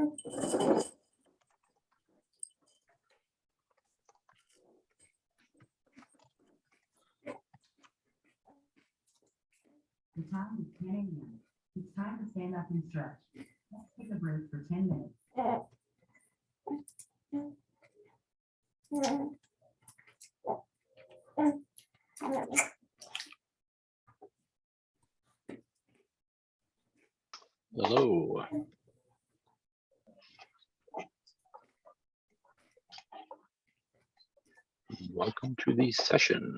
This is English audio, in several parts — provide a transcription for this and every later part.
The time is 10 a.m. It's time to stand up and stretch. Let's take a break for 10 minutes. Hello. Welcome to the session.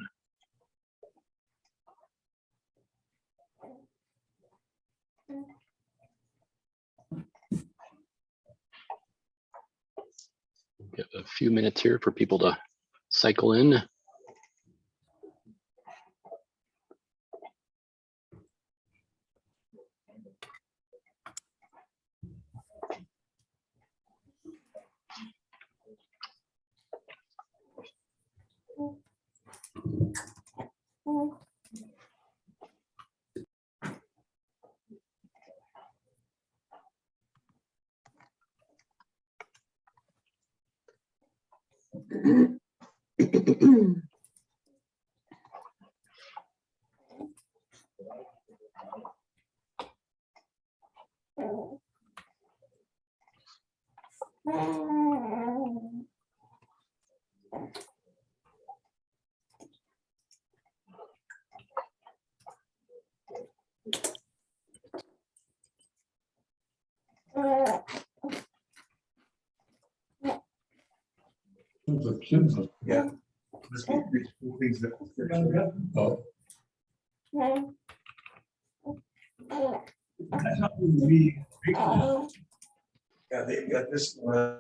We've got a few minutes here for people to cycle in. Yeah. Oh. Yeah, they got this one.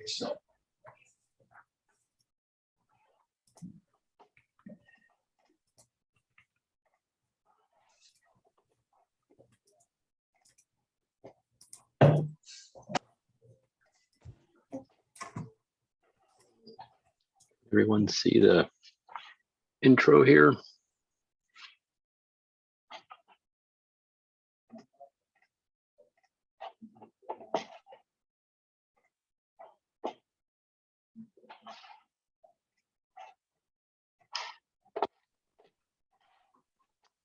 So. Everyone see the intro here?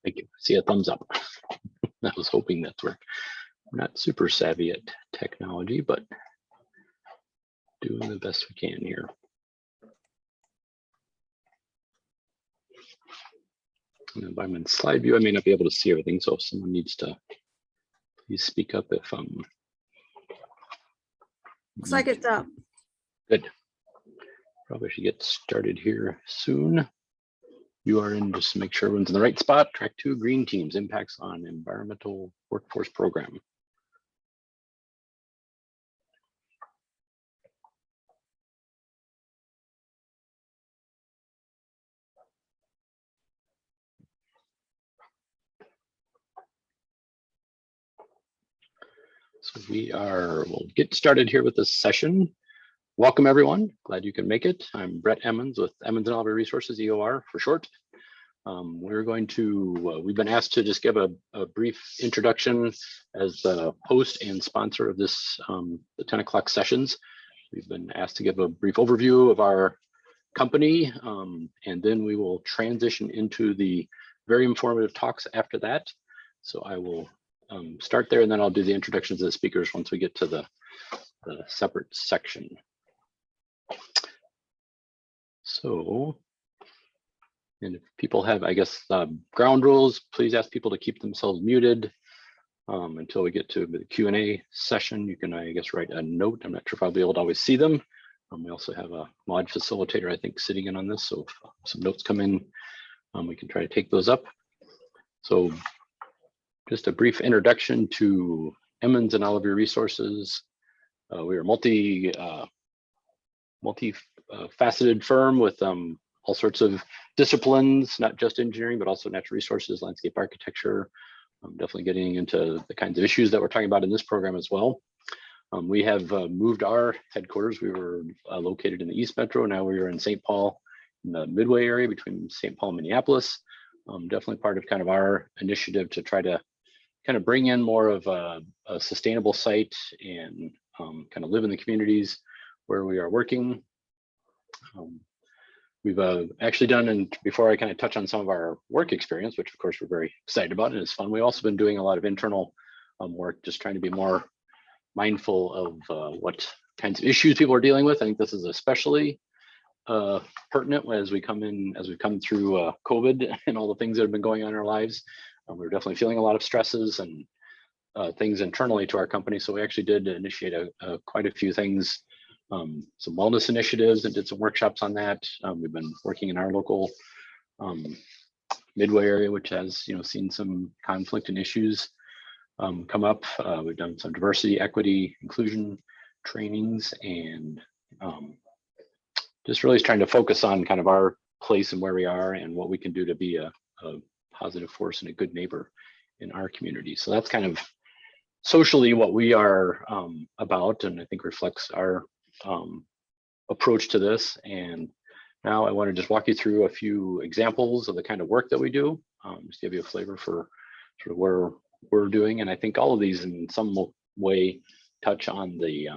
Thank you. See a thumbs up. I was hoping that's where. We're not super savvy at technology, but doing the best we can here. If I'm in slide view, I may not be able to see everything, so if someone needs to, please speak up if Looks like it's up. Good. Probably should get started here soon. You are in just to make sure everyone's in the right spot. Track 2, green teams, impacts on environmental workforce program. So we'll get started here with this session. Welcome everyone, glad you can make it. I'm Brett Emmons with Emmons and Oliver Resources, EOR for short. We've been asked to just give a brief introduction as the host and sponsor of this, the 10 o'clock sessions. We've been asked to give a brief overview of our company, and then we will transition into the very informative talks after that. So I will start there, and then I'll do the introductions of the speakers once we get to the separate section. So, and if people have, I guess, ground rules, please ask people to keep themselves muted until we get to the Q&A session. You can, I guess, write a note. I'm not sure if I'll be able to always see them. We also have a mod facilitator, I think, sitting in on this. So if some notes come in, we can try to take those up. So just a brief introduction to Emmons and Oliver Resources. We are a multi-faceted firm with all sorts of disciplines, not just engineering, but also natural resources, landscape architecture. Definitely getting into the kinds of issues that we're talking about in this program as well. We have moved our headquarters. We were located in the East Metro. Now we are in St. Paul, in the Midway area between St. Paul and Minneapolis. Definitely part of kind of our initiative to try to kind of bring in more of a sustainable site and kind of live in the communities where we are working. We've actually done, and before I kind of touch on some of our work experience, which of course we're very excited about and it's fun, we've also been doing a lot of internal work, just trying to be more mindful of what kinds of issues people are dealing with. I think this is especially pertinent as we come through COVID and all the things that have been going on in our lives. We're definitely feeling a lot of stresses and things internally to our company. So we actually did initiate quite a few things, some wellness initiatives, and did some workshops on that. We've been working in our local Midway area, which has seen some conflict and issues come up. We've done some diversity, equity, inclusion trainings, and just really trying to focus on kind of our place and where we are and what we can do to be a positive force and a good neighbor in our community. So that's kind of socially what we are about, and I think reflects our approach to this. And now I want to just walk you through a few examples of the kind of work that we do, just give you a flavor for sort of where we're doing. And I think all of these in some way touch on the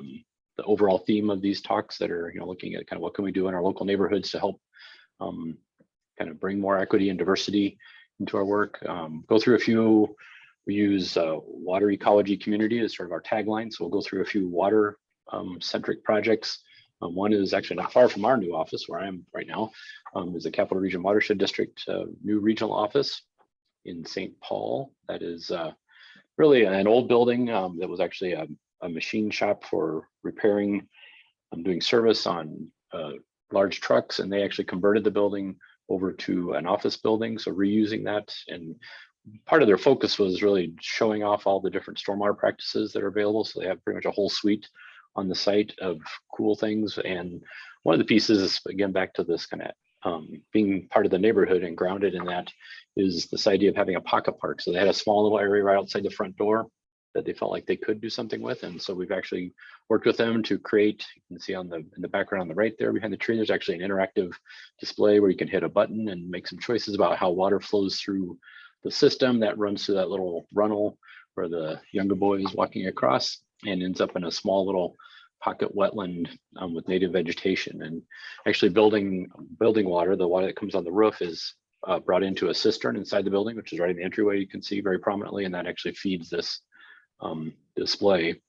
overall theme of these talks that are looking at kind of what can we do in our local neighborhoods to help kind of bring more equity and diversity into our work. Go through a few. We use water ecology community as sort of our tagline, so we'll go through a few water centric projects. One is actually not far from our new office where I am right now, is the Capital Region Watershed District new regional office in St. Paul. That is really an old building that was actually a machine shop for repairing, doing service on large trucks, and they actually converted the building over to an office building, so reusing that. And part of their focus was really showing off all the different stormwater practices that are available. So they have pretty much a whole suite on the site of cool things. And one of the pieces is, again, back to this kind of being part of the neighborhood and grounded in that, is this idea of having a pocket park. So they had a small little area right outside the front door that they felt like they could do something with. And so we've actually worked with them to create, you can see in the background on the right there behind the tree, there's actually an interactive display where you can hit a button and make some choices about how water flows through the system that runs through that little runnel where the younger boy is walking across, and ends up in a small little pocket wetland with native vegetation. And actually building water, the water that comes on the roof is brought into a cistern inside the building, which is right in the entryway, you can see very prominently, and that actually feeds this display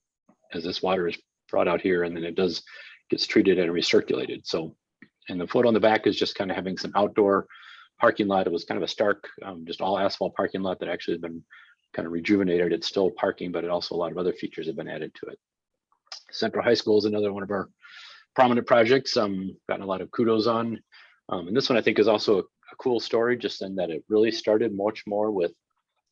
as this water is brought out here, and then it gets treated and recirculated. So, and the photo on the back is just kind of having some outdoor parking lot. It was kind of a stark, just all asphalt parking lot that actually has been kind of rejuvenated. It's still parking, but it also a lot of other features have been added to it. Central High School is another one of our prominent projects, gotten a lot of kudos on. And this one I think is also a cool story, just in that it really started much more with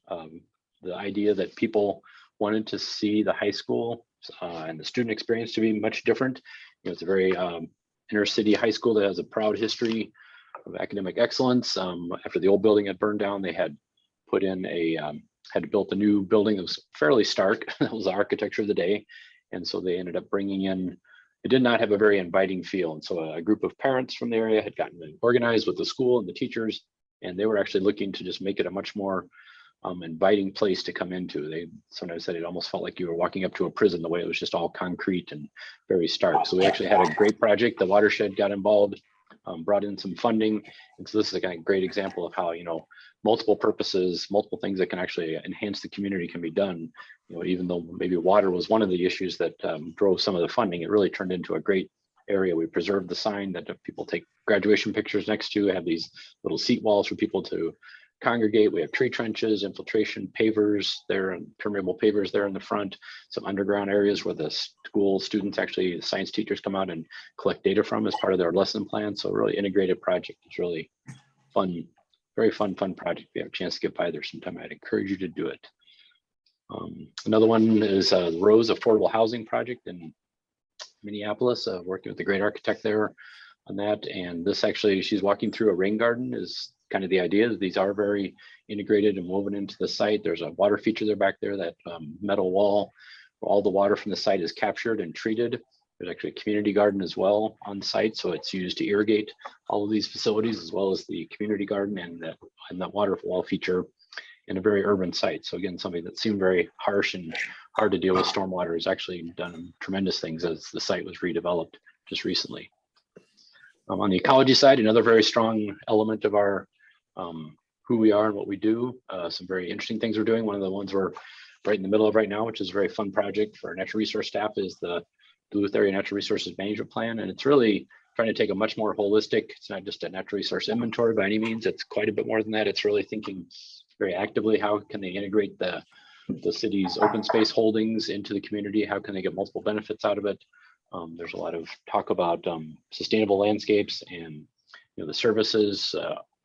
the idea that people wanted to see the high school and the student experience to be much different. It's a very inner city high school that has a proud history of academic excellence. After the old building had burned down, they had put in had built a new building that was fairly stark. That was the architecture of the day. And so they ended up bringing in, it did not have a very inviting feel. And so a group of parents from the area had gotten organized with the school and the teachers, and they were actually looking to just make it a much more inviting place to come into. They sometimes said it almost felt like you were walking up to a prison, the way it was just all concrete and very stark. So we actually had a great project. The Watershed got involved, brought in some funding. And so this is a kind of great example of how, multiple purposes, multiple things that can actually enhance the community can be done. Even though maybe water was one of the issues that drove some of the funding, it really turned into a great area. We preserved the sign that people take graduation pictures next to, have these little seat walls for people to congregate. We have tree trenches, infiltration pavers there, and permeable pavers there in the front, some underground areas where the school students, actually the science teachers, come out and collect data from as part of their lesson plan. So a really integrated project. It's really fun, very fun project. If you have a chance to get by there sometime, I'd encourage you to do it. Another one is Rose Affordable Housing Project in Minneapolis, working with the great architect there on that. And this actually, she's walking through a rain garden is kind of the idea. These are very integrated and woven into the site. There's a water feature there back there, that metal wall where all the water from the site is captured and treated. There's actually a community garden as well on site, so it's used to irrigate all of these facilities, as well as the community garden and that water wall feature. in a very urban site. So again, something that seemed very harsh and hard to deal with stormwater has actually done tremendous things as the site was redeveloped just recently. On the ecology side, another very strong element of our who we are and what we do. Some very interesting things we're doing. One of the ones we're right in the middle of right now, which is a very fun project for our natural resource staff, is the Duluth Area Natural Resources Management Plan. And it's really trying to take a much more holistic, it's not just a natural resource inventory by any means, it's quite a bit more than that. It's really thinking very actively, how can they integrate the city's open space holdings into the community? How can they get multiple benefits out of it? There's a lot of talk about sustainable landscapes and the services,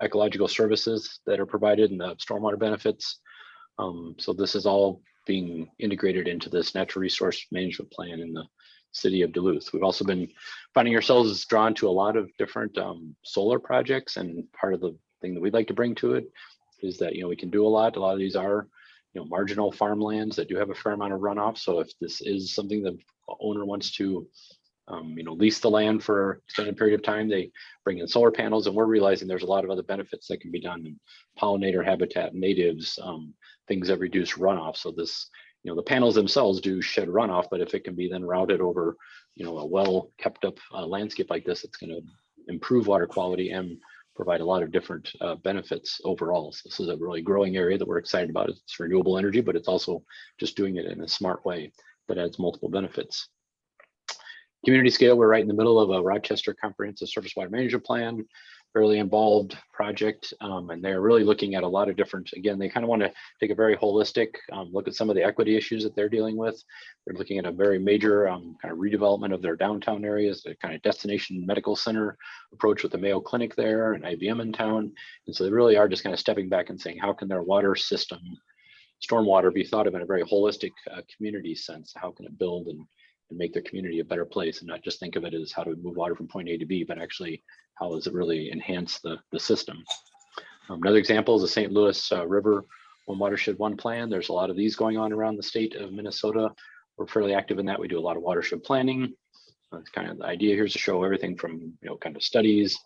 ecological services that are provided and the stormwater benefits. So this is all being integrated into this natural resource management plan in the city of Duluth. We've also been finding ourselves drawn to a lot of different solar projects, and part of the thing that we'd like to bring to it is that we can do a lot. A lot of these are marginal farmlands that do have a fair amount of runoff. So if this is something the owner wants to lease the land for an extended period of time, they bring in solar panels, and we're realizing there's a lot of other benefits that can be done in pollinator habitat, natives, things that reduce runoff. So this, the panels themselves do shed runoff, but if it can be then routed over, a well kept up landscape like this, it's going to improve water quality and provide a lot of different benefits overall. So this is a really growing area that we're excited about. It's renewable energy, but it's also just doing it in a smart way that adds multiple benefits. Community scale, we're right in the middle of a Rochester Comprehensive Surface Water Management Plan, fairly involved project, and they're really looking at a lot of different, again, they kind of want to take a very holistic look at some of the equity issues that they're dealing with. They're looking at a very major kind of redevelopment of their downtown areas, the kind of destination medical center approach with the Mayo Clinic there and IBM in town. And so they really are just kind of stepping back and saying, how can their water system, stormwater, be thought of in a very holistic community sense? How can it build and make their community a better place, and not just think of it as how to move water from point A to B, but actually how does it really enhance the system. Another example is the St. Louis River Watershed 1 plan. There's a lot of these going on around the state of Minnesota. We're fairly active in that. We do a lot of watershed planning. That's kind of the idea here, is to show everything from kind of studies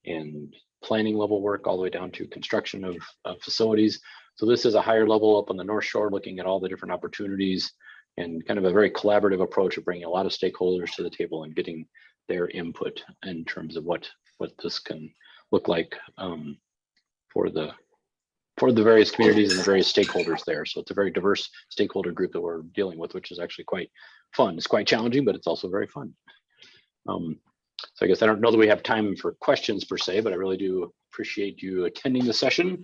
and planning level work all the way down to construction of facilities. So this is a higher level up on the North Shore, looking at all the different opportunities and kind of a very collaborative approach of bringing a lot of stakeholders to the table and getting their input in terms of what this can look like for the various communities and the various stakeholders there. So it's a very diverse stakeholder group that we're dealing with, which is actually quite fun. It's quite challenging, but it's also very fun. So I guess I don't know that we have time for questions per se, but I really do appreciate you attending the session.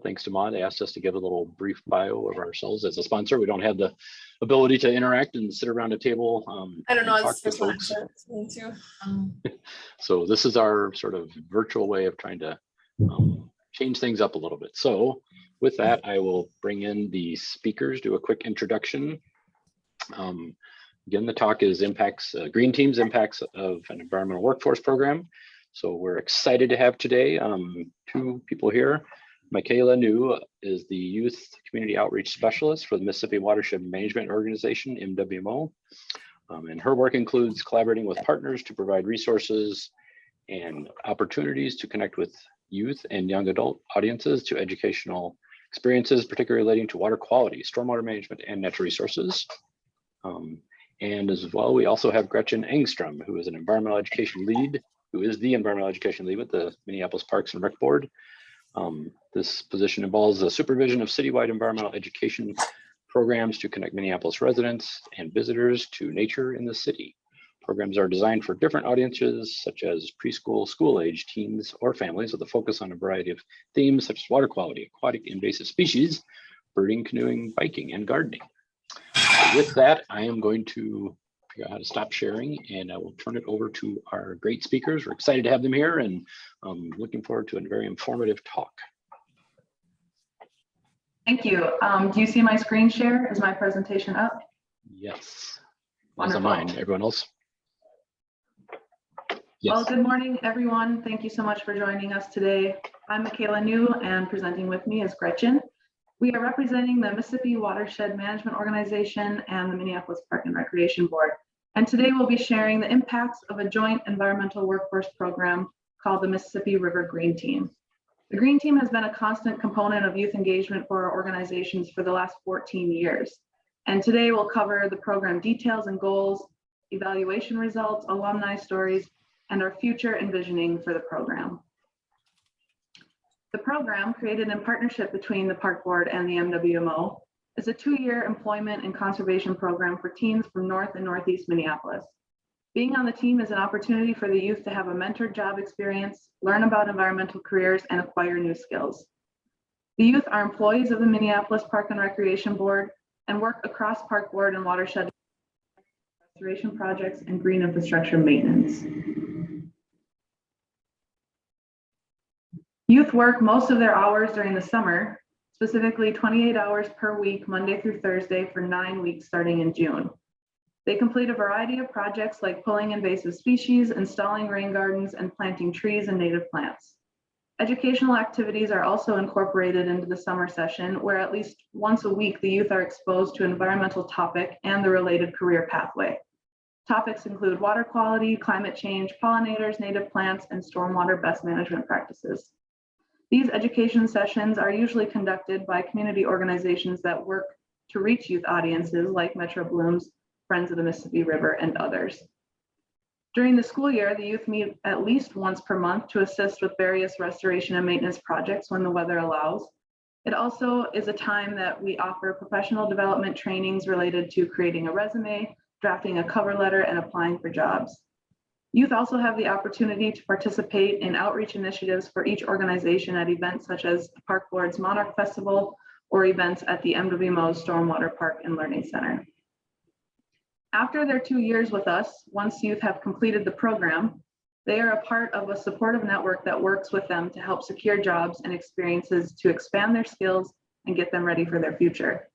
Thanks to Maud, they asked us to give a little brief bio of ourselves. As a sponsor, we don't have the ability to interact and sit around a table. I don't know, talk it's to just one folks. me too. So this is our sort of virtual way of trying to change things up a little bit. So with that, I will bring in the speakers, do a quick introduction. Again, the talk is Green Team's Impacts of an Environmental Workforce Program. So we're excited to have today two people here. Michaela New is the Youth Community Outreach Specialist for the Mississippi Watershed Management Organization, MWMO. And her work includes collaborating with partners to provide resources and opportunities to connect with youth and young adult audiences to educational experiences, particularly relating to water quality, stormwater management, and natural resources. And as well, we also have Gretchen Engstrom, who is an environmental education lead, who is the environmental education lead with the Minneapolis Parks and Rec Board. This position involves the supervision of citywide environmental education programs to connect Minneapolis residents and visitors to nature in the city. Programs are designed for different audiences, such as preschool, school-age teens, or families, with a focus on a variety of themes such as water quality, aquatic invasive species, birding, canoeing, biking, and gardening. So with that, I am going to figure out how to stop sharing, and I will turn it over to our great speakers. We're excited to have them here, and looking forward to a very informative talk. Thank you. Do you see my screen share? Is my presentation up? Yes. Wonderful. Mine. Everyone else? Yes. Well, good morning, everyone. Thank you so much for joining us today. I'm Michaela New, and presenting with me is Gretchen. We are representing the Mississippi Watershed Management Organization and the Minneapolis Park and Recreation Board. And today we'll be sharing the impacts of a joint environmental workforce program called the Mississippi River Green Team. The Green Team has been a constant component of youth engagement for our organizations for the last 14 years. And today we'll cover the program details and goals, evaluation results, alumni stories, and our future envisioning for the program. The program, created in partnership between the Park Board and the MWMO, is a 2-year employment and conservation program for teens from North and Northeast Minneapolis. Being on the team is an opportunity for the youth to have a mentored job experience, learn about environmental careers, and acquire new skills. The youth are employees of the Minneapolis Park and Recreation Board and work across Park Board and Watershed restoration projects and green infrastructure maintenance. Youth work most of their hours during the summer, specifically 28 hours per week, Monday through Thursday, for 9 weeks starting in June. They complete a variety of projects like pulling invasive species, installing rain gardens, and planting trees and native plants. Educational activities are also incorporated into the summer session, where at least once a week the youth are exposed to an environmental topic and the related career pathway. Topics include water quality, climate change, pollinators, native plants, and stormwater best management practices. These education sessions are usually conducted by community organizations that work to reach youth audiences like Metro Blooms, Friends of the Mississippi River, and others. During the school year, the youth meet at least once per month to assist with various restoration and maintenance projects when the weather allows. It also is a time that we offer professional development trainings related to creating a resume, drafting a cover letter, and applying for jobs. Youth also have the opportunity to participate in outreach initiatives for each organization at events such as the Park Board's Monarch Festival or events at the MWMO's Stormwater Park and Learning Center. After their 2 years with us, once youth have completed the program, they are a part of a supportive network that works with them to help secure jobs and experiences to expand their skills and get them ready for their future.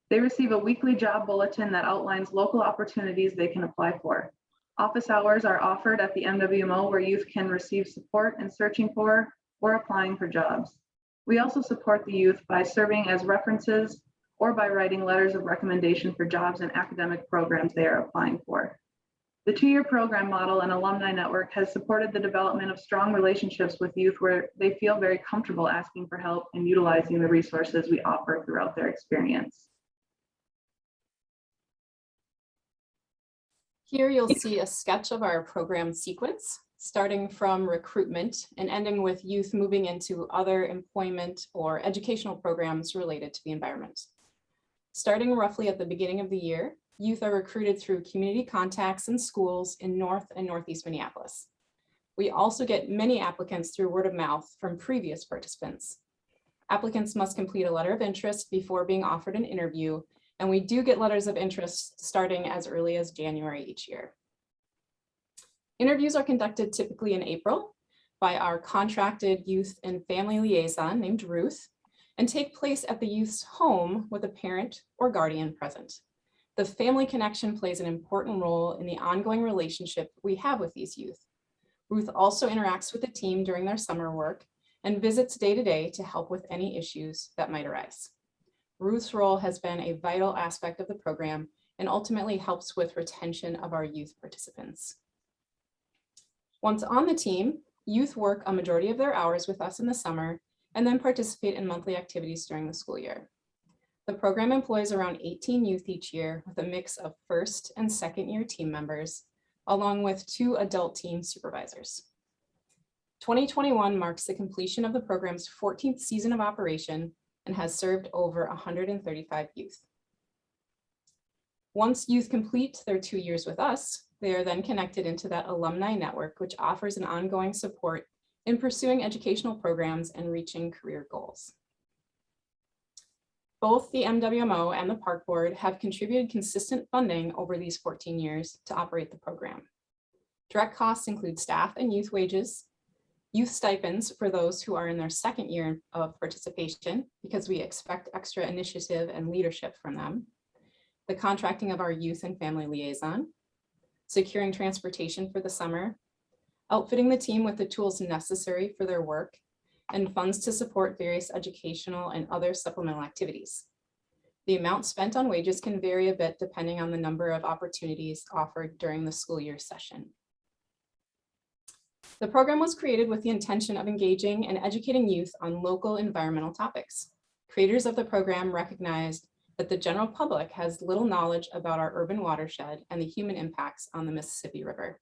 They receive a weekly job bulletin that outlines local opportunities they can apply for. Office hours are offered at the MWMO where youth can receive support in searching for or applying for jobs. We also support the youth by serving as references or by writing letters of recommendation for jobs and academic programs they are applying for. The 2-year program model and alumni network has supported the development of strong relationships with youth where they feel very comfortable asking for help and utilizing the resources we offer throughout their experience. Here you'll see a sketch of our program sequence, starting from recruitment and ending with youth moving into other employment or educational programs related to the environment. Starting roughly at the beginning of the year, youth are recruited through community contacts in schools in North and Northeast Minneapolis. We also get many applicants through word of mouth from previous participants. Applicants must complete a letter of interest before being offered an interview, and we do get letters of interest starting as early as January each year. Interviews are conducted typically in April by our contracted youth and family liaison named Ruth, and take place at the youth's home with a parent or guardian present. The family connection plays an important role in the ongoing relationship we have with these youth. Ruth also interacts with the team during their summer work and visits day to day to help with any issues that might arise. Ruth's role has been a vital aspect of the program and ultimately helps with retention of our youth participants. Once on the team, youth work a majority of their hours with us in the summer and then participate in monthly activities during the school year. The program employs around 18 youth each year with a mix of first and second year team members, along with 2 adult team supervisors. 2021 marks the completion of the program's 14th season of operation and has served over 135 youth. Once youth complete their 2 years with us, they are then connected into that alumni network, which offers an ongoing support in pursuing educational programs and reaching career goals. Both the MWMO and the Park Board have contributed consistent funding over these 14 years to operate the program. Direct costs include staff and youth wages, youth stipends for those who are in their second year of participation because we expect extra initiative and leadership from them, the contracting of our youth and family liaison, securing transportation for the summer, outfitting the team with the tools necessary for their work, and funds to support various educational and other supplemental activities. The amount spent on wages can vary a bit depending on the number of opportunities offered during the school year session. The program was created with the intention of engaging and educating youth on local environmental topics. Creators of the program recognized that the general public has little knowledge about our urban watershed and the human impacts on the Mississippi River.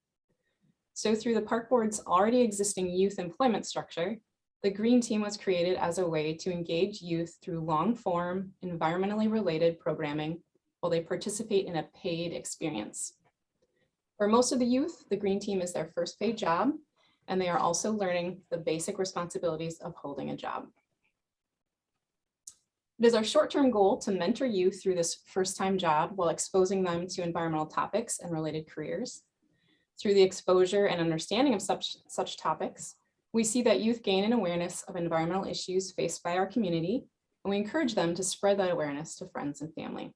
So through the Park Board's already existing youth employment structure, the Green Team was created as a way to engage youth through long-form, environmentally related programming while they participate in a paid experience. For most of the youth, the Green Team is their first paid job, and they are also learning the basic responsibilities of holding a job. It is our short-term goal to mentor youth through this first-time job while exposing them to environmental topics and related careers. Through the exposure and understanding of such topics, we see that youth gain an awareness of environmental issues faced by our community, and we encourage them to spread that awareness to friends and family.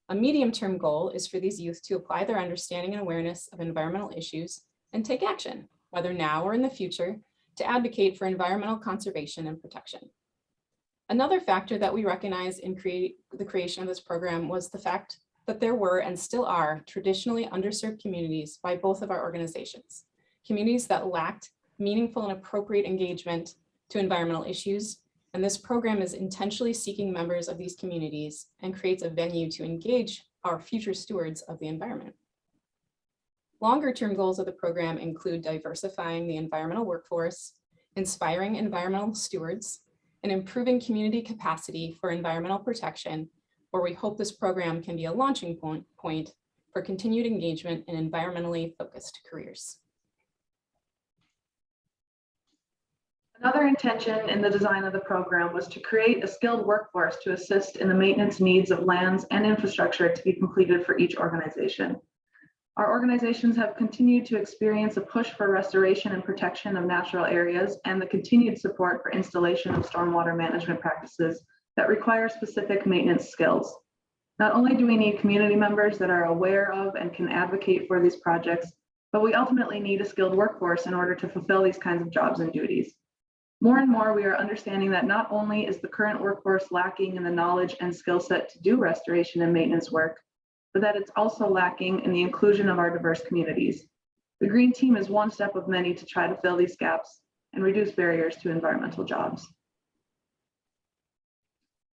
A medium-term goal is for these youth to apply their understanding and awareness of environmental issues and take action, whether now or in the future, to advocate for environmental conservation and protection. Another factor that we recognize in the creation of this program was the fact that there were and still are traditionally underserved communities by both of our organizations, communities that lacked meaningful and appropriate engagement to environmental issues, and this program is intentionally seeking members of these communities and creates a venue to engage our future stewards of the environment. Longer-term goals of the program include diversifying the environmental workforce, inspiring environmental stewards, and improving community capacity for environmental protection, where we hope this program can be a launching point for continued engagement in environmentally focused careers. Another intention in the design of the program was to create a skilled workforce to assist in the maintenance needs of lands and infrastructure to be completed for each organization. Our organizations have continued to experience a push for restoration and protection of natural areas and the continued support for installation of stormwater management practices that require specific maintenance skills. Not only do we need community members that are aware of and can advocate for these projects, but we ultimately need a skilled workforce in order to fulfill these kinds of jobs and duties. More and more, we are understanding that not only is the current workforce lacking in the knowledge and skill set to do restoration and maintenance work, but that it's also lacking in the inclusion of our diverse communities. The Green Team is one step of many to try to fill these gaps and reduce barriers to environmental jobs.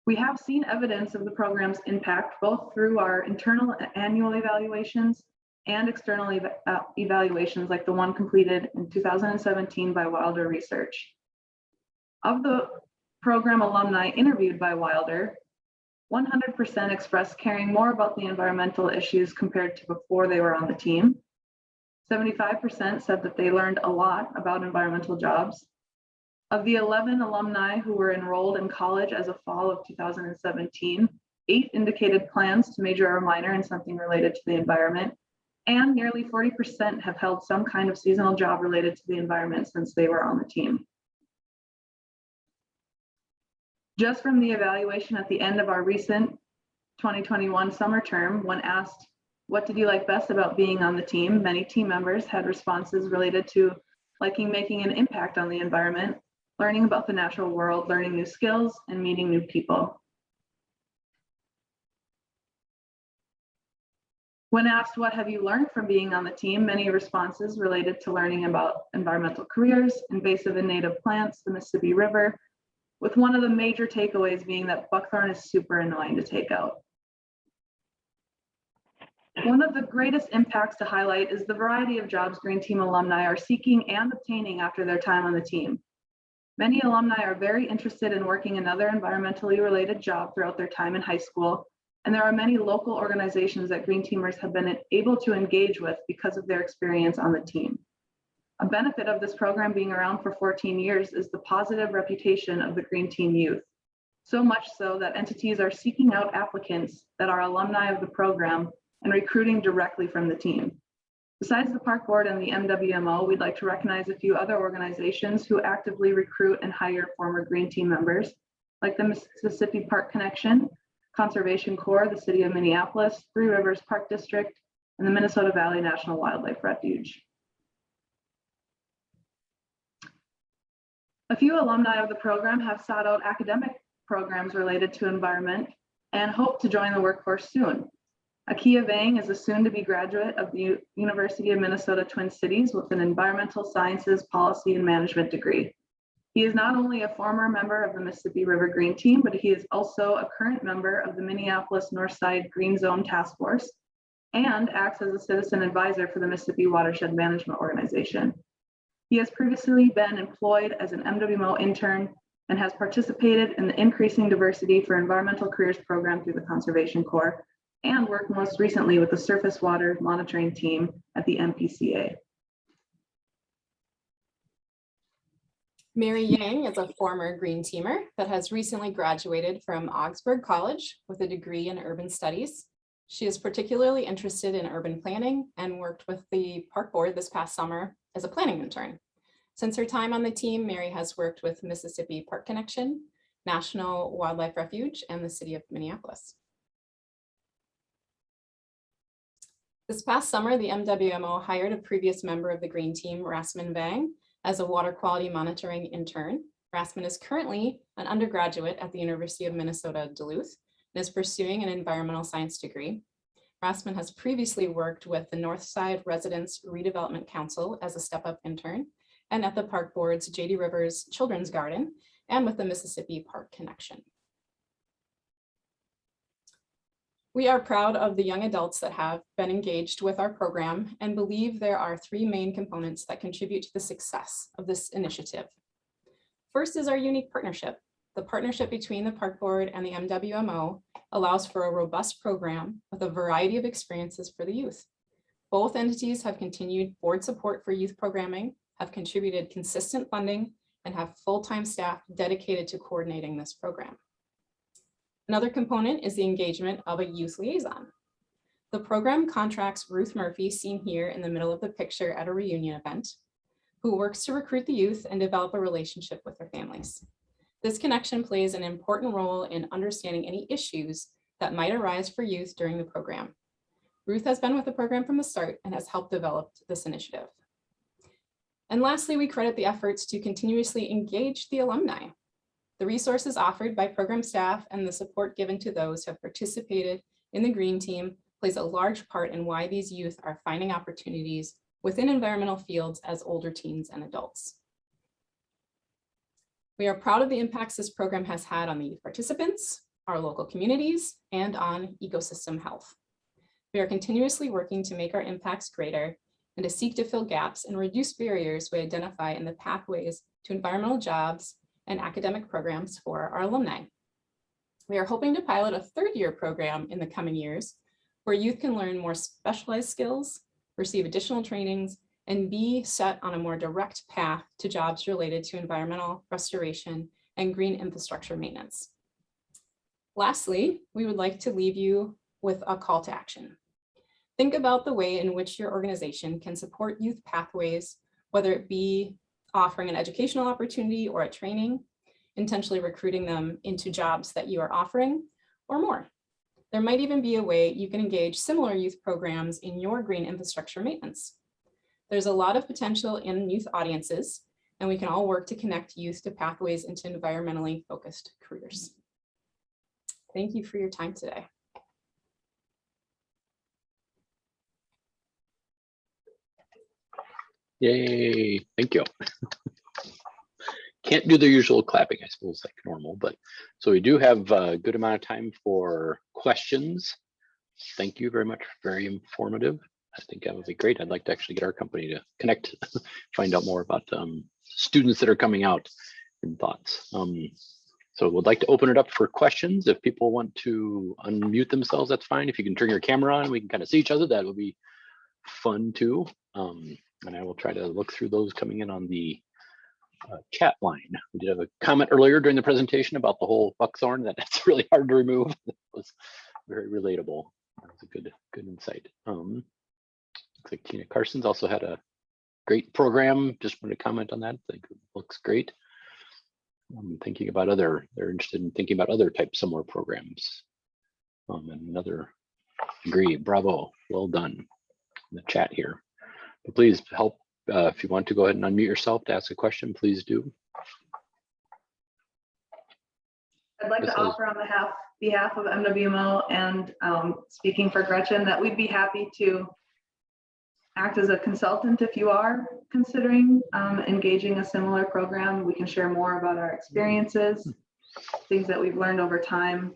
We have seen evidence of the program's impact both through our internal annual evaluations and external evaluations like the one completed in 2017 by Wilder Research. Of the program alumni interviewed by Wilder, 100% expressed caring more about the environmental issues compared to before they were on the team. 75% said that they learned a lot about environmental jobs. Of the 11 alumni who were enrolled in college as of fall of 2017, 8 indicated plans to major or minor in something related to the environment, and nearly 40% have held some kind of seasonal job related to the environment since they were on the team. Just from the evaluation at the end of our recent 2021 summer term, when asked, what did you like best about being on the team? Many team members had responses related to liking making an impact on the environment, learning about the natural world, learning new skills, and meeting new people. When asked, what have you learned from being on the team? Many responses related to learning about environmental careers, invasive and native plants, the Mississippi River, with one of the major takeaways being that buckthorn is super annoying to take out. One of the greatest impacts to highlight is the variety of jobs Green Team alumni are seeking and obtaining after their time on the team. Many alumni are very interested in working another environmentally related job throughout their time in high school, and there are many local organizations that Green Teamers have been able to engage with because of their experience on the team. A benefit of this program being around for 14 years is the positive reputation of the Green Team youth. So much so that entities are seeking out applicants that are alumni of the program and recruiting directly from the team. Besides the Park Board and the MWMO, we'd like to recognize a few other organizations who actively recruit and hire former Green Team members, like the Mississippi Park Connection, Conservation Corps, the City of Minneapolis, Three Rivers Park District, and the Minnesota Valley National Wildlife Refuge. A few alumni of the program have sought out academic programs related to environment and hope to join the workforce soon. Akia Vang is a soon-to-be graduate of the University of Minnesota Twin Cities with an environmental sciences policy and management degree. He is not only a former member of the Mississippi River Green Team, but he is also a current member of the Minneapolis Northside Green Zone Task Force and acts as a citizen advisor for the Mississippi Watershed Management Organization. He has previously been employed as an MWMO intern and has participated in the Increasing Diversity for Environmental Careers program through the Conservation Corps and worked most recently with the Surface Water Monitoring Team at the MPCA. Mary Yang is a former Green Teamer that has recently graduated from Augsburg College with a degree in urban studies. She is particularly interested in urban planning and worked with the park board this past summer as a planning intern. Since her time on the team, Mary has worked with Mississippi Park Connection, National Wildlife Refuge, and the city of Minneapolis. This past summer, the MWMO hired a previous member of the Green Team, Rasman Vang, as a water quality monitoring intern. Rasman is currently an undergraduate at the University of Minnesota Duluth and is pursuing an environmental science degree. Rasman has previously worked with the Northside Residents Redevelopment Council as a step-up intern and at the Park Board's J.D. Rivers Children's Garden and with the Mississippi Park Connection. We are proud of the young adults that have been engaged with our program and believe there are three main components that contribute to the success of this initiative. First is our unique partnership. The partnership between the Park Board and the MWMO allows for a robust program with a variety of experiences for the youth. Both entities have continued board support for youth programming, have contributed consistent funding, and have full-time staff dedicated to coordinating this program. Another component is the engagement of a youth liaison. The program contracts Ruth Murphy, seen here in the middle of the picture at a reunion event, who works to recruit the youth and develop a relationship with their families. This connection plays an important role in understanding any issues that might arise for youth during the program. Ruth has been with the program from the start and has helped develop this initiative. And lastly, we credit the efforts to continuously engage the alumni. The resources offered by program staff and the support given to those who have participated in the Green Team plays a large part in why these youth are finding opportunities within environmental fields as older teens and adults. We are proud of the impacts this program has had on the youth participants, our local communities, and on ecosystem health. We are continuously working to make our impacts greater and to seek to fill gaps and reduce barriers we identify in the pathways to environmental jobs and academic programs for our alumni. We are hoping to pilot a third-year program in the coming years where youth can learn more specialized skills, receive additional trainings, and be set on a more direct path to jobs related to environmental restoration and green infrastructure maintenance. Lastly, we would like to leave you with a call to action. Think about the way in which your organization can support youth pathways, whether it be offering an educational opportunity or a training, intentionally recruiting them into jobs that you are offering, or more. There might even be a way you can engage similar youth programs in your green infrastructure maintenance. There's a lot of potential in youth audiences, and we can all work to connect youth to pathways into environmentally focused careers. Thank you for your time today. Yay, thank you. Can't do the usual clapping, I suppose, like normal, but so we do have a good amount of time for questions. Thank you very much, very informative. I think that would be great. I'd like to actually get our company to connect, find out more about students that are coming out and thoughts. So we'd like to open it up for questions. If people want to unmute themselves, that's fine. If you can turn your camera on, we can kind of see each other. That would be fun too. And I will try to look through those coming in on the chat line. We did have a comment earlier during the presentation about the whole buckthorn, that it's really hard to remove. It was very relatable. That was a good insight. Looks like Tina Carson's also had a great program. Just wanted to comment on that. I think it looks great. I'm thinking about they're interested in thinking about other types, similar programs. And another agree, bravo, well done in the chat here. But please help if you want to go ahead and unmute yourself to ask a question, please do. I'd like to offer on behalf behalf of MWMO and speaking for Gretchen, that we'd be happy to act as a consultant if you are considering engaging a similar program. We can share more about our experiences, things that we've learned over time.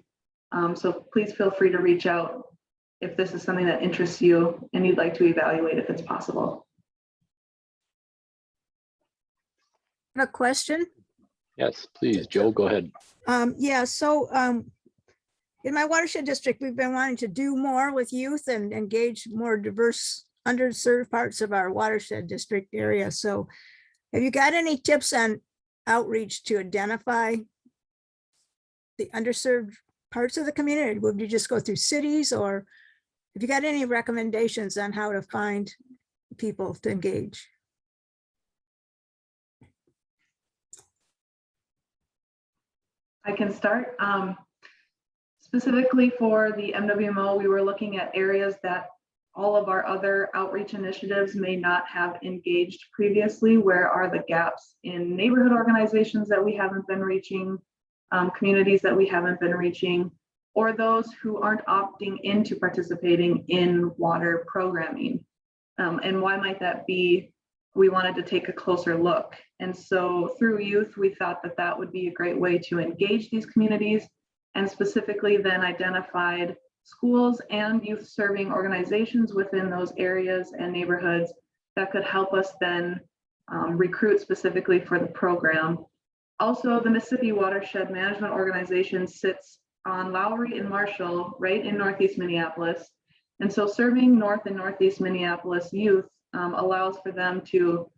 So please feel free to reach out if this is something that interests you and you'd like to evaluate if it's possible. A question? Yes, please, Joe, go ahead. Yeah, so in my watershed district, we've been wanting to do more with youth and engage more diverse, underserved parts of our watershed district area. So have you got any tips on outreach to identify the underserved parts of the community? Would you just go through cities, or have you got any recommendations on how to find people to engage? I can start. Specifically for the MWMO, we were looking at areas that all of our other outreach initiatives may not have engaged previously. Where are the gaps in neighborhood organizations that we haven't been reaching, communities that we haven't been reaching, or those who aren't opting into participating in water programming? And why might that be? We wanted to take a closer look. And so through youth, we thought that that would be a great way to engage these communities, and specifically then identified schools and youth serving organizations within those areas and neighborhoods that could help us then recruit specifically for the program. Also, the Mississippi Watershed Management Organization sits on Lowry and Marshall, right in Northeast Minneapolis. And so serving North and Northeast Minneapolis youth allows for them to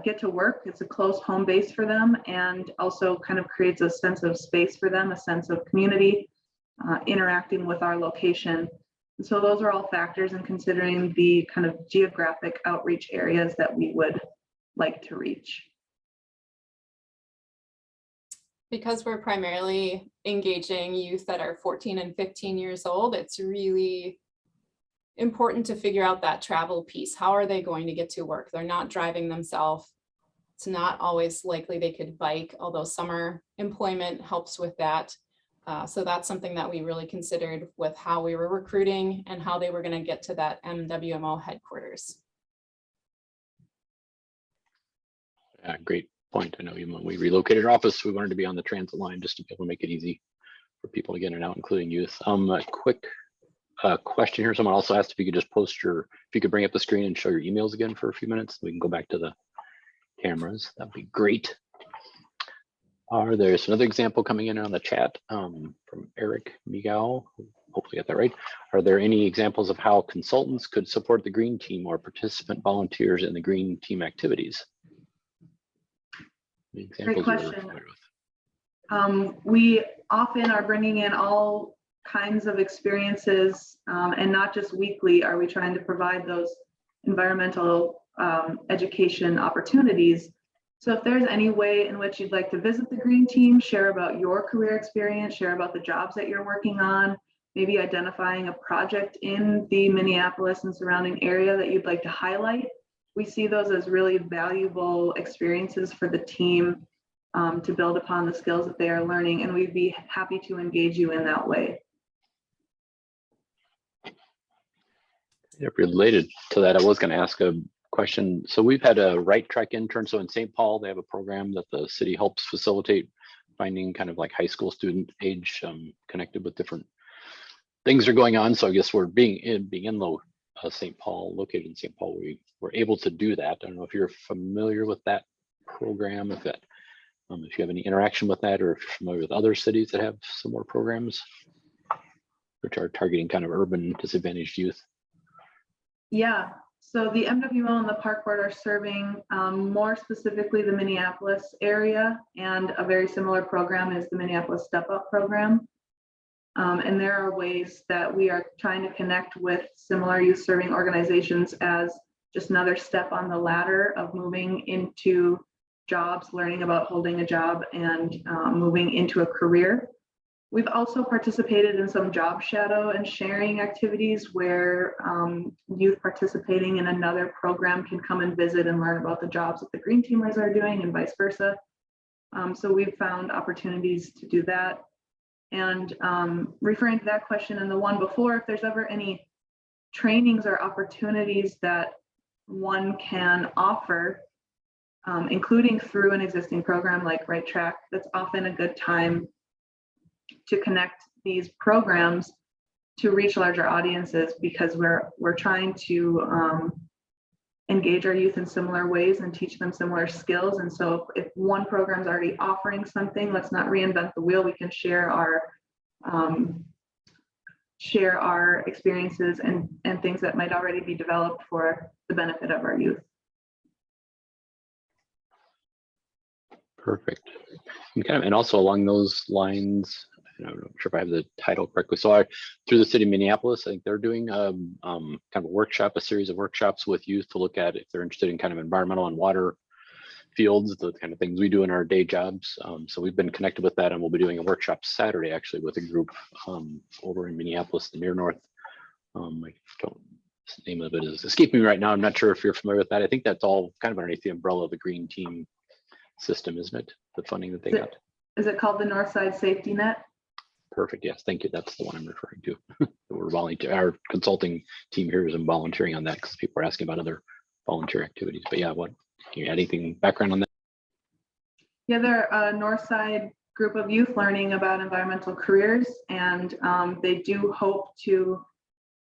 get to work. It's a close home base for them, and also kind of creates a sense of space for them, a sense of community, interacting with our location. And so those are all factors in considering the kind of geographic outreach areas that we would like to reach. Because we're primarily engaging youth that are 14 and 15 years old, it's really important to figure out that travel piece. How are they going to get to work? They're not driving themselves. It's not always likely they could bike, although summer employment helps with that. So that's something that we really considered with how we were recruiting and how they were going to get to that MWMO headquarters. Yeah, great point. I know even when we relocated our office, we wanted to be on the transit line just to be able to make it easy for people to get in and out, including youth. A quick question here. Someone also asked if you could just post if you could bring up the screen and show your emails again for a few minutes. We can go back to the cameras. That'd be great. There's another example coming in on the chat from Eric Miguel. Hopefully I got that right. Are there any examples of how consultants could support the green team or participant volunteers in the green team activities? Any examples Great question. We often are bringing in all kinds of experiences, and not just weekly are we trying to provide those environmental education opportunities. So if there's any way in which you'd like to visit the green team, share about your career experience, share about the jobs that you're working on, maybe identifying a project in the Minneapolis and surrounding area that you'd like to highlight, we see those as really valuable experiences for the team to build upon the skills that they are learning, and we'd be happy to engage you in that way. Yeah, related to that, I was going to ask a question. So we've had a Right Track intern. So in St. Paul, they have a program that the city helps facilitate finding kind of like high school student age connected with different things are going on. So I guess we're being in St. Paul, located in St. Paul, we were able to do that. I don't know if you're familiar with that program, if you have any interaction with that, or if you're familiar with other cities that have similar programs, which are targeting kind of urban disadvantaged youth. Yeah, so the MWMO and the Park Board are serving more specifically the Minneapolis area, and a very similar program is the Minneapolis Step Up program. And there are ways that we are trying to connect with similar youth serving organizations as just another step on the ladder of moving into jobs, learning about holding a job, and moving into a career. We've also participated in some job shadow and sharing activities where youth participating in another program can come and visit and learn about the jobs that the green teamers are doing, and vice versa. So we've found opportunities to do that. And referring to that question and the one before, if there's ever any trainings or opportunities that one can offer, including through an existing program like Right Track, that's often a good time to connect these programs to reach larger audiences, because we're trying to engage our youth in similar ways and teach them similar skills. And so if one program is already offering something, let's not reinvent the wheel. We can share our experiences and things that might already be developed for the benefit of our youth. Perfect. And also along those lines, I'm not sure if I have the title correctly. So through the city of Minneapolis, I think they're doing kind of a workshop, a series of workshops with youth to look at if they're interested in kind of environmental and water fields, the kind of things we do in our day jobs. So we've been connected with that, and we'll be doing a workshop Saturday actually with a group over in Minneapolis, the near north. I don't, the name of it is escaping me right now. I'm not sure if you're familiar with that. I think that's all kind of underneath the umbrella of the green team system, isn't it? The funding that they got. Is it called the Northside Safety Net? Perfect. Yes, thank you. That's the one I'm referring to. We're volunteer. Our consulting team here is volunteering on that because people are asking about other volunteer activities. But yeah, what can you add anything background on that? Yeah, they're a Northside group of youth learning about environmental careers, and they do hope to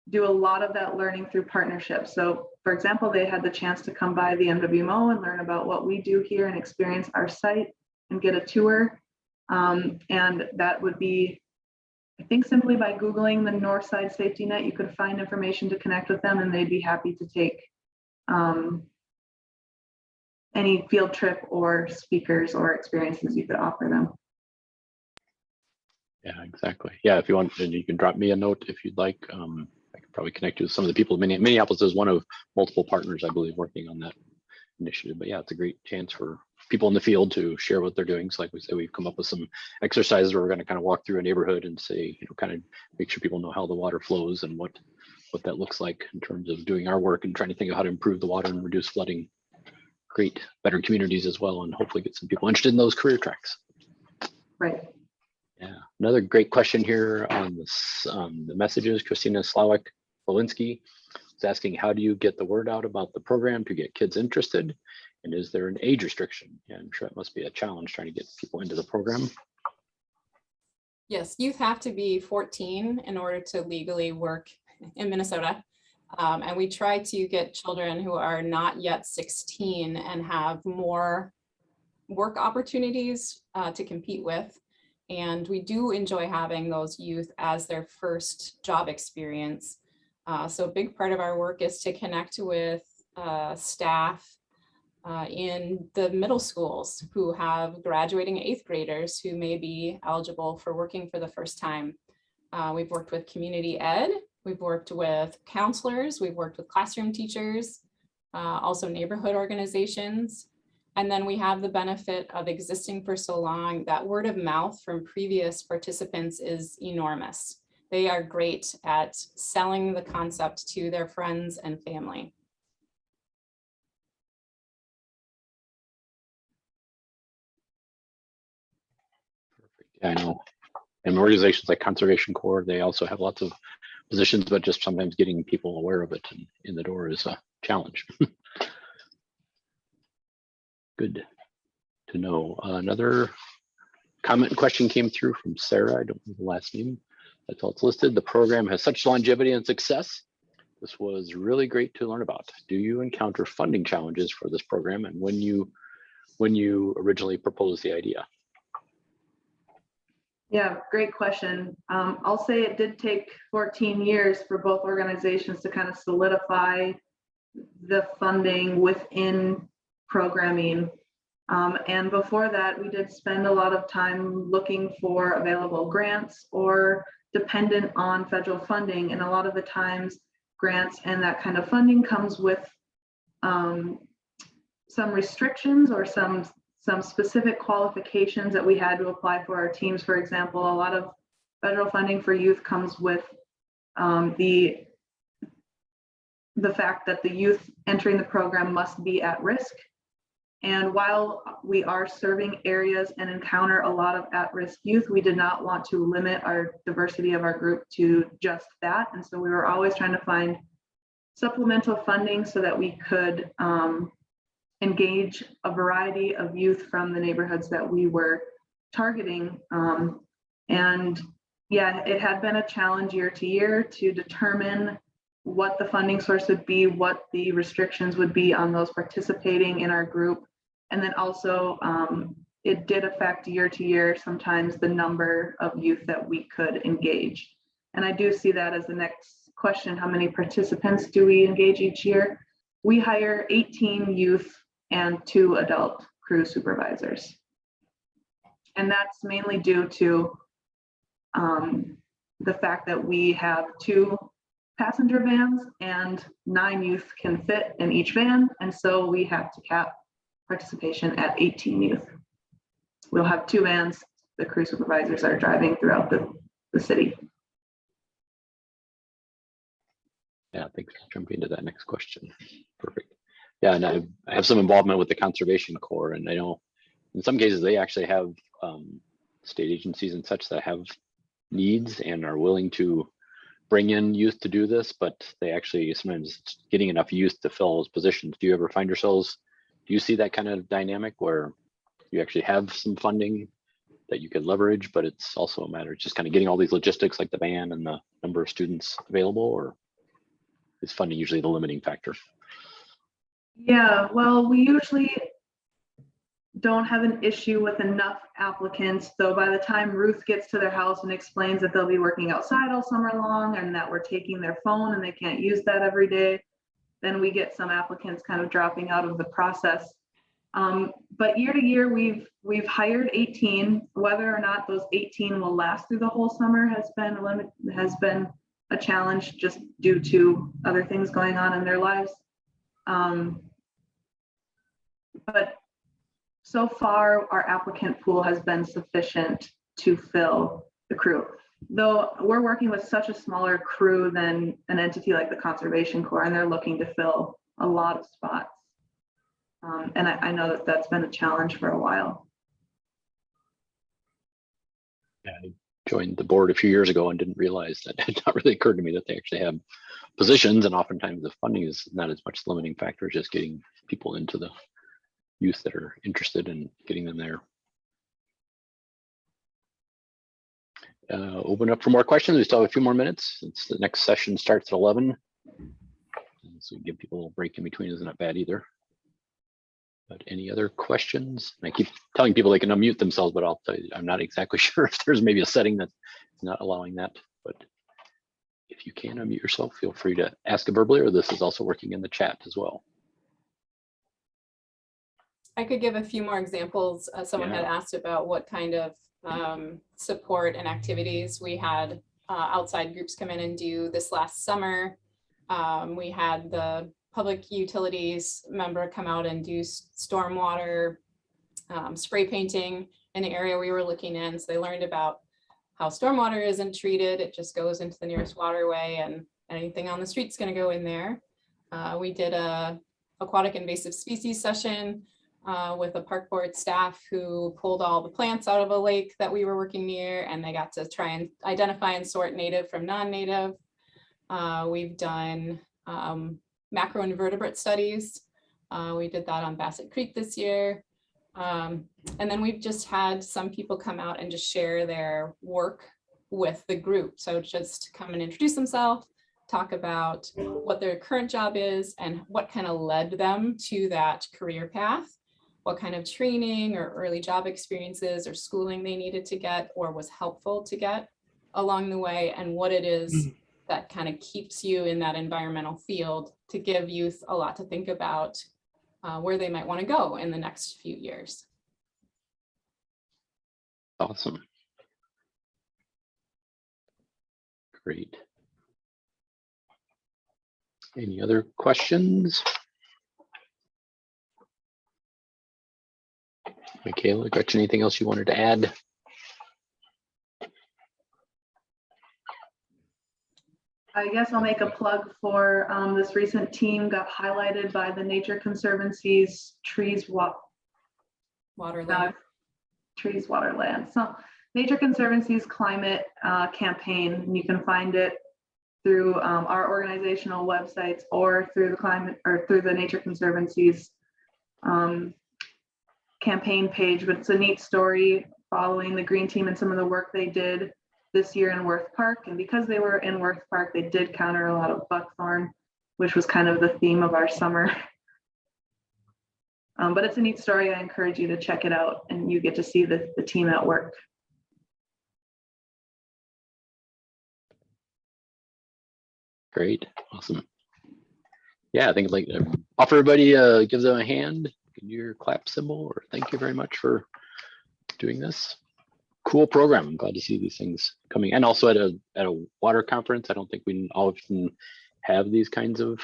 do a lot of that learning through partnerships. So, for example, they had the chance to come by the MWMO and learn about what we do here and experience our site and get a tour. And that would be, I think, simply by Googling the Northside Safety Net, you could find information to connect with them, and they'd be happy to take any field trip or speakers or experiences you could offer them. Yeah, exactly. Yeah, if you want, and you can drop me a note if you'd like. I could probably connect you with some of the people. Minneapolis is one of multiple partners, I believe, working on that initiative. But yeah, it's a great chance for people in the field to share what they're doing. So like we said, we've come up with some exercises where we're going to kind of walk through a neighborhood and say, kind of make sure people know how the water flows and what that looks like in terms of doing our work and trying to think of how to improve the water and reduce flooding, create better communities as well, and hopefully get some people interested in those career tracks. Right. Yeah, another great question here on this, the messages. Christina Slawik-Lewinsky is asking, how do you get the word out about the program to get kids interested? And is there an age restriction? Yeah, I'm sure it must be a challenge trying to get people into the program. Yes, youth have to be 14 in order to legally work in Minnesota. And we try to get children who are not yet 16 and have more work opportunities to compete with. And we do enjoy having those youth as their first job experience. So a big part of our work is to connect with staff in the middle schools who have graduating 8th graders who may be eligible for working for the first time. We've worked with community ed, we've worked with counselors, we've worked with classroom teachers, also neighborhood organizations. And then we have the benefit of existing for so long that word of mouth from previous participants is enormous. They are great at selling the concept to their friends and family. Yeah, I know. And organizations like Conservation Corps, they also have lots of positions, but just sometimes getting people aware of it and in the door is a challenge. Good to know. Another comment and question came through from Sarah. I don't know the last name. That's all it's listed. The program has such longevity and success. This was really great to learn about. Do you encounter funding challenges for this program, and when you originally proposed the idea? Yeah, great question. I'll say it did take 14 years for both organizations to kind of solidify the funding within programming. And before that, we did spend a lot of time looking for available grants or dependent on federal funding. And a lot of the times, grants and that kind of funding comes with some restrictions or some specific qualifications that we had to apply for our teams. For example, a lot of federal funding for youth comes with the fact that the youth entering the program must be at risk. And while we are serving areas and encounter a lot of at-risk youth, we did not want to limit our diversity of our group to just that. And so we were always trying to find supplemental funding so that we could engage a variety of youth from the neighborhoods that we were targeting. And yeah, it had been a challenge year to year to determine what the funding source would be, what the restrictions would be on those participating in our group. And then also it did affect year to year, sometimes the number of youth that we could engage. And I do see that as the next question, how many participants do we engage each year? We hire 18 youth and 2 adult crew supervisors. And that's mainly due to the fact that we have 2 passenger vans and 9 youth can fit in each van. And so we have to cap participation at 18 youth. We'll have 2 vans. The crew supervisors are driving throughout the city. Yeah, thanks for jumping into that next question. Perfect. Yeah, and I have some involvement with the Conservation Corps, and I know in some cases they actually have state agencies and such that have needs and are willing to bring in youth to do this, but they actually sometimes getting enough youth to fill those positions. Do you ever find yourselves, do you see that kind of dynamic where you actually have some funding that you could leverage, but it's also a matter of just kind of getting all these logistics like the van and the number of students available, or is funding usually the limiting factor? Yeah, well, we usually don't have an issue with enough applicants, though by the time Ruth gets to their house and explains that they'll be working outside all summer long and that we're taking their phone and they can't use that every day, then we get some applicants kind of dropping out of the process. But year to year, we've hired 18. Whether or not those 18 will last through the whole summer has been a challenge just due to other things going on in their lives. But so far, our applicant pool has been sufficient to fill the crew. Though we're working with such a smaller crew than an entity like the Conservation Corps, and they're looking to fill a lot of spots. And I know that that's been a challenge for a while. Yeah, I joined the board a few years ago and didn't realize that it not really occurred to me that they actually have positions, and oftentimes the funding is not as much the limiting factor, just getting people into the youth that are interested in getting them there. Open up for more questions. We still have a few more minutes. Since the next session starts at 11. So give people a little break in between isn't that bad either. But any other questions? I keep telling people they can unmute themselves, but I'll tell you, I'm not exactly sure if there's maybe a setting that's not allowing that. But if you can unmute yourself, feel free to ask it verbally, or this is also working in the chat as well. I could give a few more examples. Someone had asked about what kind of support and activities we had outside groups come in and do this last summer. We had the public utilities member come out and do stormwater spray painting in the area we were looking in. So they learned about how stormwater isn't treated. It just goes into the nearest waterway, and anything on the street's going to go in there. We did a aquatic invasive species session with a park board staff who pulled all the plants out of a lake that we were working near, and they got to try and identify and sort native from non-native. We've done macroinvertebrate studies. We did that on Bassett Creek this year. And then we've just had some people come out and just share their work with the group. So just come and introduce themselves, talk about what their current job is and what kind of led them to that career path, what kind of training or early job experiences or schooling they needed to get or was helpful to get along the way, and what it is that kind of keeps you in that environmental field to give youth a lot to think about where they might want to go in the next few years. Awesome. Great. Any other questions? Michaela, Gretchen, anything else you wanted to add? I guess I'll make a plug for this recent team got highlighted by the Nature Conservancy's Trees Walk Water, Now land. it's trees, water, land. So Nature Conservancy's climate campaign, and you can find it through our organizational websites or through the climate or through the Nature Conservancy's campaign page. But it's a neat story following the Green Team and some of the work they did this year in Worth Park. And because they were in Worth Park, they did counter a lot of buckthorn, which was kind of the theme of our summer. But it's a neat story. I encourage you to check it out, and you get to see the team at work. Great, awesome. Yeah, I think like offer everybody give them a hand, give your clap symbol, or thank you very much for doing this. Cool program. I'm glad to see these things coming. And also at a water conference, I don't think we often have these kinds of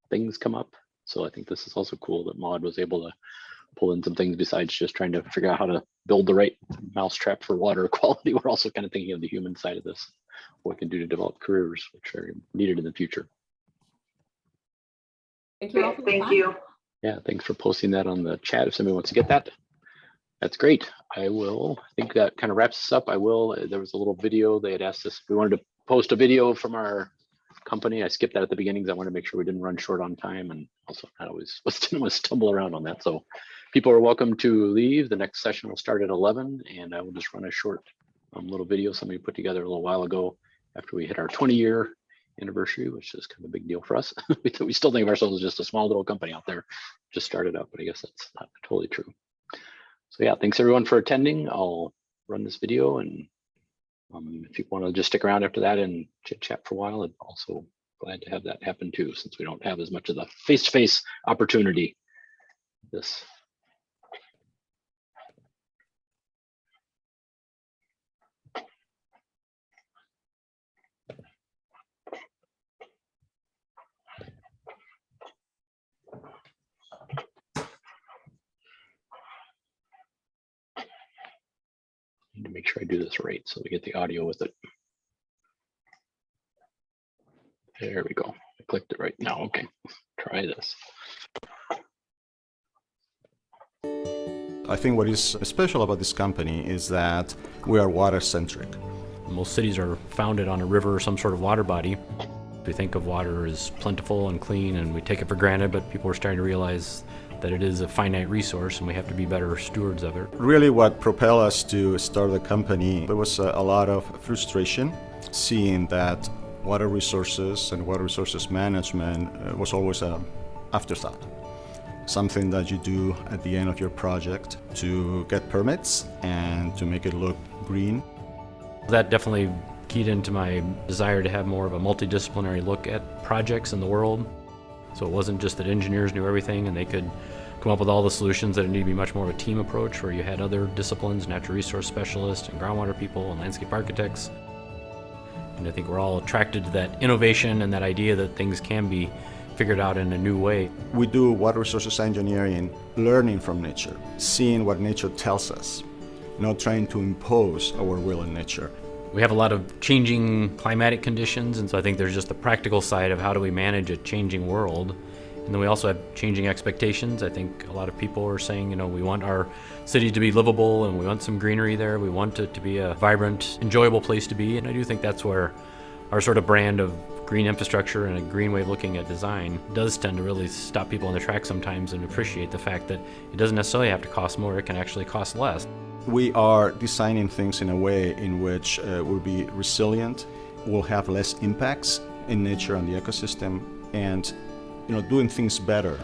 things come up. So I think this is also cool that Maud was able to pull in some things besides just trying to figure out how to build the right mousetrap for water quality. We're also kind of thinking of the human side of this, what we can do to develop careers, which are needed in the future. Thank you all for your Thank time. you. Yeah, thanks for posting that on the chat. If somebody wants to get that, that's great. I think that kind of wraps us up. There was a little video. They had asked us if we wanted to post a video from our company. I skipped that at the beginning because I wanted to make sure we didn't run short on time, and also not always didn't want to stumble around on that. So people are welcome to leave. The next session will start at 11, and I will just run a short little video somebody put together a little while ago after we hit our 20-year anniversary, which is kind of a big deal for us. We still think of ourselves as just a small little company out there, just started up, but I guess that's not totally true. So yeah, thanks everyone for attending. I'll run this video, and if you want to just stick around after that and chit chat for a while, I'm also glad to have that happen too, since we don't have as much of the face-to-face opportunity. This. Need to make sure I do this right so we get the audio with it. There we go. I clicked it right now. Okay, try this. I think what is special about this company is that we are water centric. Most cities are founded on a river or some sort of water body. We think of water as plentiful and clean, and we take it for granted, but people are starting to realize that it is a finite resource and we have to be better stewards of it. Really what propelled us to start the company, there was a lot of frustration seeing that water resources and water resources management was always an afterthought. Something that you do at the end of your project to get permits and to make it look green. That definitely keyed into my desire to have more of a multidisciplinary look at projects in the world. So it wasn't just that engineers knew everything and they could come up with all the solutions, that it needed to be much more of a team approach where you had other disciplines, natural resource specialists and groundwater people and landscape architects. And I think we're all attracted to that innovation and that idea that things can be figured out in a new way. We do water resources engineering, learning from nature, seeing what nature tells us, not trying to impose our will in nature. We have a lot of changing climatic conditions, and so I think there's just the practical side of how do we manage a changing world. And then we also have changing expectations. I think a lot of people are saying, we want our city to be livable and we want some greenery there. We want it to be a vibrant, enjoyable place to be. And I do think that's where our sort of brand of green infrastructure and a green way of looking at design does tend to really stop people in their tracks sometimes and appreciate the fact that it doesn't necessarily have to cost more, it can actually cost less. We are designing things in a way in which we'll be resilient, we'll have less impacts in nature and the ecosystem, and doing things better.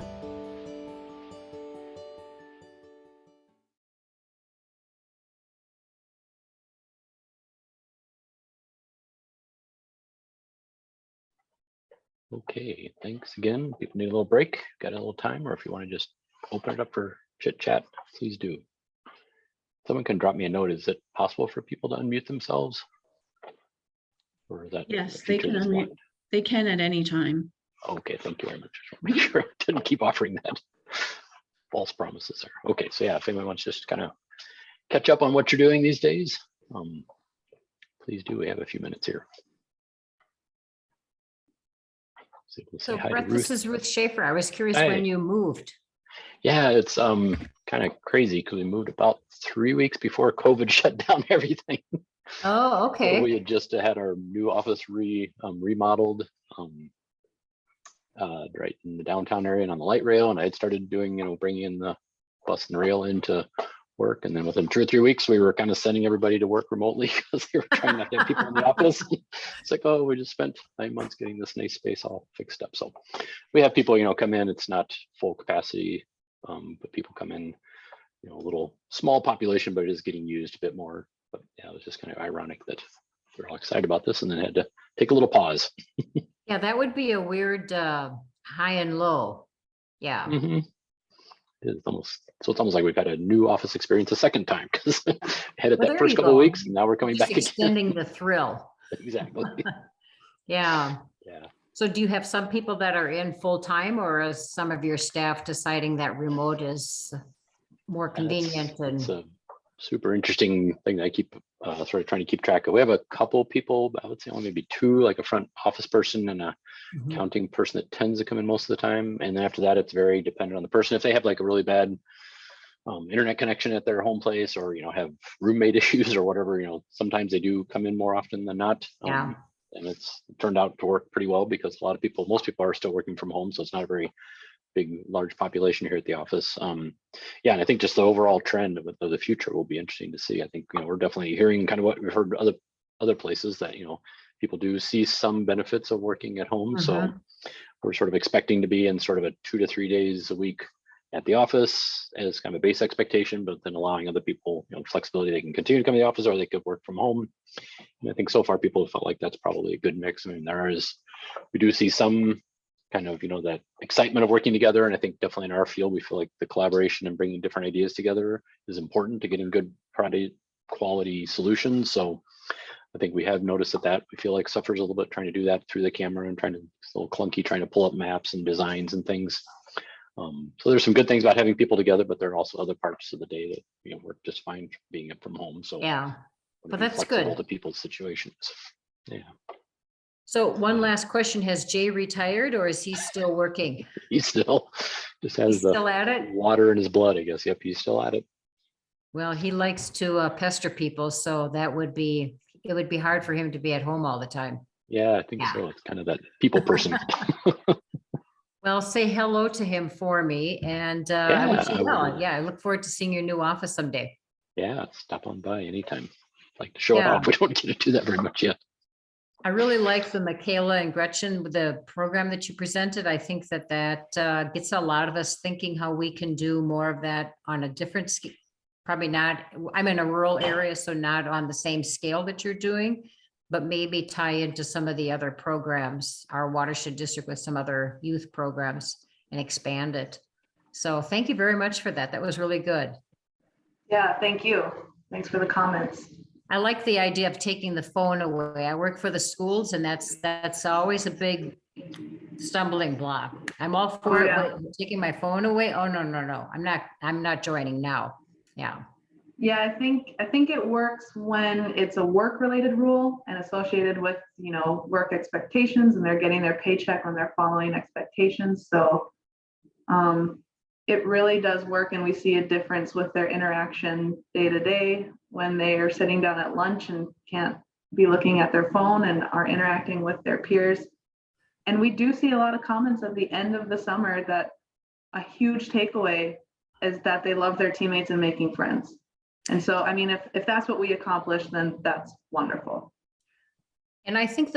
Okay, thanks again. People need a little break, got a little time, or if you want to just open it up for chit chat, please do. Someone can drop me a note. Is it possible for people to unmute themselves? Or is that Yes, a they feature can that's unmute. blocked? They can at any time. Okay, thank you very much. Just want to make sure I didn't keep offering that. False promises there. Okay, so yeah, if anyone wants to just kind of catch up on what you're doing these days, please do. We have a few minutes here. So Brett, this is Ruth Schaefer. I was curious when you moved. Yeah, it's kind of crazy because we moved about 3 weeks before COVID shut down everything. Oh, So okay. we had just had our new office remodeled right in the downtown area and on the light rail, and I had started doing, bringing in the bus and rail into work, and then within 2 or 3 weeks we were kind of sending everybody to work remotely because they were trying not to have people in the office. It's like, oh, we just spent 9 months getting this nice space all fixed up. So we have people come in. It's not full capacity, but people come in, a little small population, but it is getting used a bit more. But yeah, it was just kind of ironic that they're all excited about this and then had to take a little pause. Yeah, that would be a weird high and low. Yeah. It's almost like we've had a new office experience a second time because had it Well, that there first you couple of go. weeks, and now we're coming Just back again. extending the thrill. Exactly. Yeah. Yeah. So do you have some people that are in full time, or is some of your staff deciding that remote is more convenient? It's a super interesting thing that I keep sort of trying to keep track of. We have a couple people, I would say only maybe two, like a front office person and a accounting person that tends to come in most of the time. And then after that, it's very dependent on the person. If they have like a really bad internet connection at their home place, or have roommate issues or whatever, sometimes they do come in more often than not. Yeah. And it's turned out to work pretty well because most people are still working from home, so it's not a very big, large population here at the office. Yeah, and I think just the overall trend of the future will be interesting to see. I think we're definitely hearing kind of what we've heard other places that people do see some benefits of working at home. So we're sort of expecting to be in sort of a 2 to 3 days a week at the office as kind of a base expectation, but then allowing other people flexibility. They can continue to come to the office or they could work from home. And I think so far people have felt like that's probably a good mix. I mean, we do see some kind of that excitement of working together, and I think definitely in our field we feel like the collaboration and bringing different ideas together is important to getting good product quality solutions. So I think we have noticed that we feel like suffers a little bit trying to do that through the camera and it's a little clunky trying to pull up maps and designs and things. So there's some good things about having people together, but there are also other parts of the day that work just fine being from home. So Yeah, but that's flexible good to people's situations. Yeah. So one last question, has Jay retired or is he still working? He still just has Still at it? water in his blood, I guess. Yep, he's still at it. Well, he likes to pester people, so it would be hard for him to be at home all the time. Yeah, I think so. It's kind of that people person. Well, say hello to him for me, and I wish you well. Yeah, I look forward to seeing your new office someday. Yeah, stop on by anytime. Like to show it off. We don't get to do that very much yet. I really like the Michaela and Gretchen, the program that you presented. I think that gets a lot of us thinking how we can do more of that on a different scale. Probably not, I'm in a rural area, so not on the same scale that you're doing, but maybe tie into some of the other programs, our watershed district with some other youth programs and expand it. So thank you very much for that. That was really good. Yeah, thank you. Thanks for the comments. I like the idea of taking the phone away. I work for the schools, and that's always a big stumbling block. I'm all for it, but taking my phone away. Oh, no. I'm not joining now. Yeah. Yeah, I think it works when it's a work-related rule and associated with, work expectations, and they're getting their paycheck when they're following expectations. So it really does work, and we see a difference with their interaction day to day when they are sitting down at lunch and can't be looking at their phone and are interacting with their peers. And we do see a lot of comments at the end of the summer that a huge takeaway is that they love their teammates and making friends. And so, I mean, if that's what we accomplish, then that's wonderful. And I think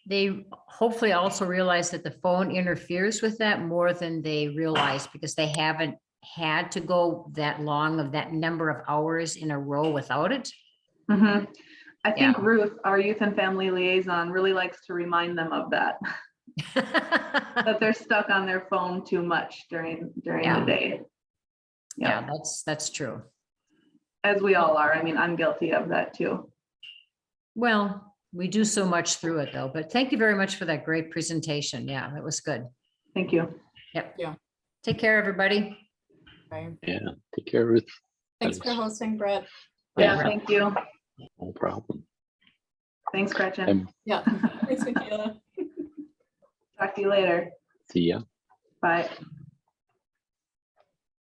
they hopefully also realize that the phone interferes with that more than they realize, because they haven't had to go that long of that number of hours in a row without it. I think Ruth, our youth and family liaison, really likes to remind them of that. That they're stuck on their phone too much during the day. Yeah, that's true. As we all are. I mean, I'm guilty of that too. Well, we do so much through it though, but thank you very much for that great presentation. Yeah, that was good. Thank you. Yep. Yeah. Take care, everybody. Bye. Yeah, take care, Ruth. Thanks for hosting, Brett. Yeah, thank you. No problem. Thanks, Gretchen. Yeah. Thanks, Michaela. Talk to you later. See ya. Bye.